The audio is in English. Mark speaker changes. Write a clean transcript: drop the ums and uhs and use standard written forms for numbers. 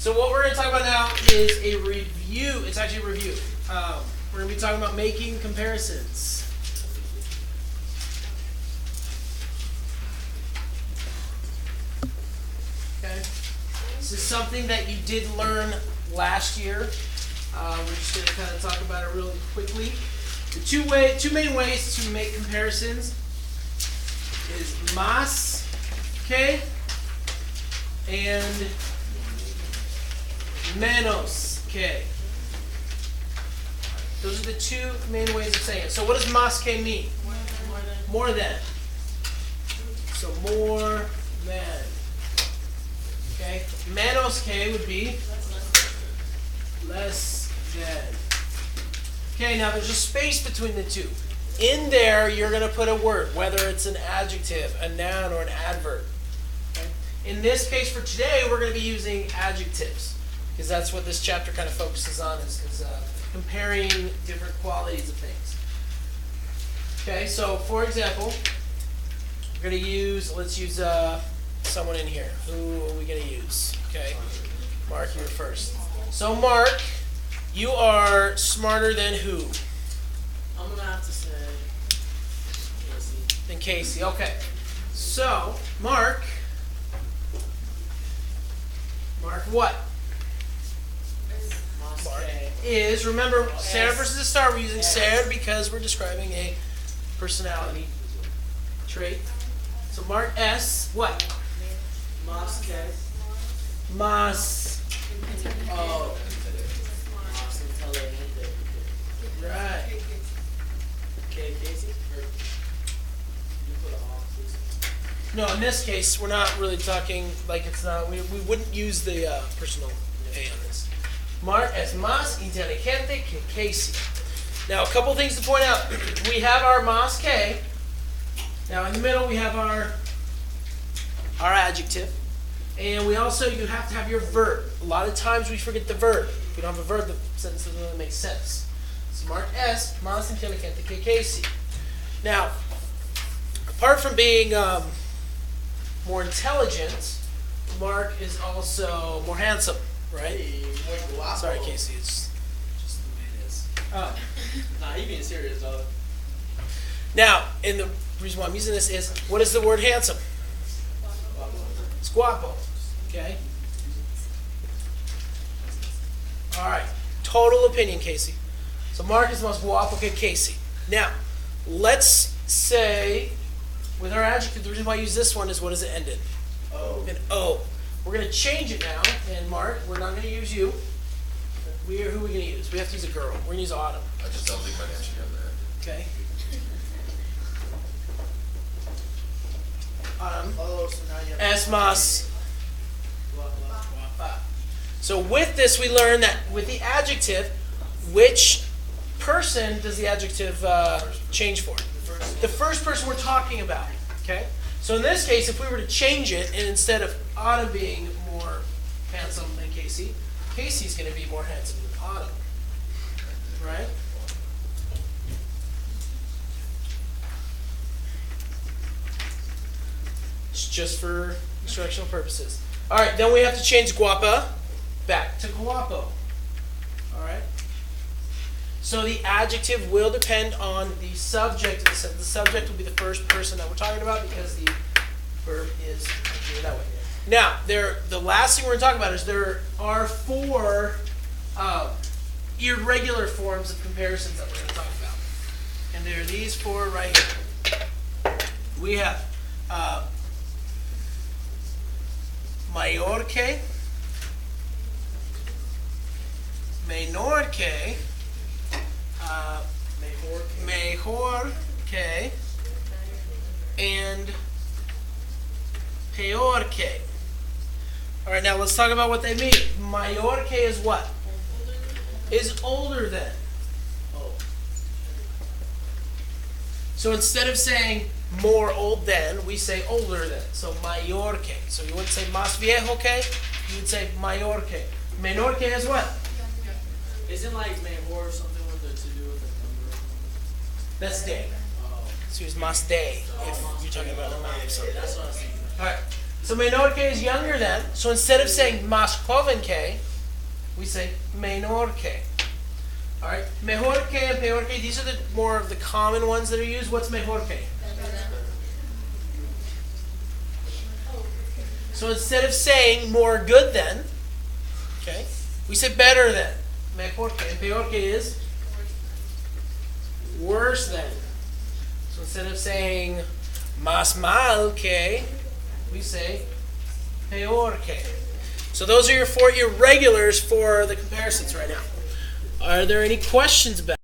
Speaker 1: So what we're going to talk about now is a review. It's actually a review. We're going to be talking about making comparisons. Okay. This is something that you did learn last year. We're just going to kind of talk about it really quickly. The two main ways to make comparisons is más, okay, and menos, okay. Those are the two main ways of saying it. So what does más que mean? More than. So more than. Okay. Menos que would be less than. Okay, now there's a space between the two. In there, you're going to put a word, whether it's an adjective, a noun, or an adverb. Okay? In this case for today, we're going to be using adjectives, because that's what this chapter kind of focuses on, is comparing different qualities of things. Okay, so for example, we're going to use, let's use someone in here. Who are we going to use? Okay, Mark, you're first. So Mark, you are smarter than who?
Speaker 2: I'm going to have to say Casey.
Speaker 1: Than Casey, okay. So, Mark what? Mark is, remember, Sarah versus the star, we're using Sarah because we're describing a personality trait. So Mark S, what?
Speaker 2: Más que.
Speaker 1: Más.
Speaker 2: Oh. Más inteligente.
Speaker 1: Right.
Speaker 2: Okay, Casey? Or you put it off, please.
Speaker 1: No, in this case, we're not really talking like it's not, we wouldn't use the personal A on this. Mark es más inteligente que Casey. Now, a couple things to point out. We have our más que. Now, in the middle, we have our adjective. And we also, you have to have your verb. A lot of times we forget the verb. If we don't have a verb, the sentence doesn't really make sense. So, Mark es más inteligente que Casey. Now, apart from being more intelligent, Mark is also more handsome, right? Sorry, Casey, it's just the way it is.
Speaker 2: Nah, you being serious, dog.
Speaker 1: Now, and the reason why I'm using this is, what is the word handsome? It's guapo, okay? All right, total opinion, Casey. So Mark is the most guapo que Casey. Now, let's say, with our adjective, the reason why I use this one is what does it end in?
Speaker 2: Oh.
Speaker 1: An O. We're going to change it now, and Mark, we're not going to use you. Who are we going to use? We have to use a girl. We're going to use Autumn.
Speaker 3: I just don't think my name should have that.
Speaker 1: Okay? Autumn.
Speaker 2: Oh, so now you have.
Speaker 1: Es más.
Speaker 2: Guapa.
Speaker 1: So with this, we learn that with the adjective, which person does the adjective change for? The first person we're talking about. Okay? So in this case, if we were to change it, and instead of Autumn being more handsome than Casey, Casey's going to be more handsome than Autumn. Right? It's just for instructional purposes. All right, then we have to change guapa back to guapo. All right? So the adjective will depend on the subject of the sentence. The subject will be the first person that we're talking about because the verb is that way. Now, the last thing we're going to talk about is there are 4 irregular forms of comparisons that we're going to talk about. And there are these 4 right here. We have mayor que, menor que, mejor que, and peor que. All right, now let's talk about what they mean. Mayor que is what? Is older than.
Speaker 2: Oh.
Speaker 1: So instead of saying more old than, we say older than. So mayor que. So you wouldn't say más viejo que, you would say mayor que. Menor que is what?
Speaker 2: Isn't like mejor something with the to do with the number?
Speaker 1: That's day.
Speaker 2: Oh.
Speaker 1: So it's más day if you're talking about a amount of something.
Speaker 2: That's what I was thinking.
Speaker 1: All right. So menor que is younger than. So instead of saying más joven que, we say menor que. All right, mejor que and peor que. These are the more of the common ones that are used. What's mejor que? So instead of saying more good than, okay, we say better than. Mejor que. And peor que is worse than. So instead of saying más mal que, we say peor que. So those are your four irregulars for the comparisons right now. Are there any questions about it?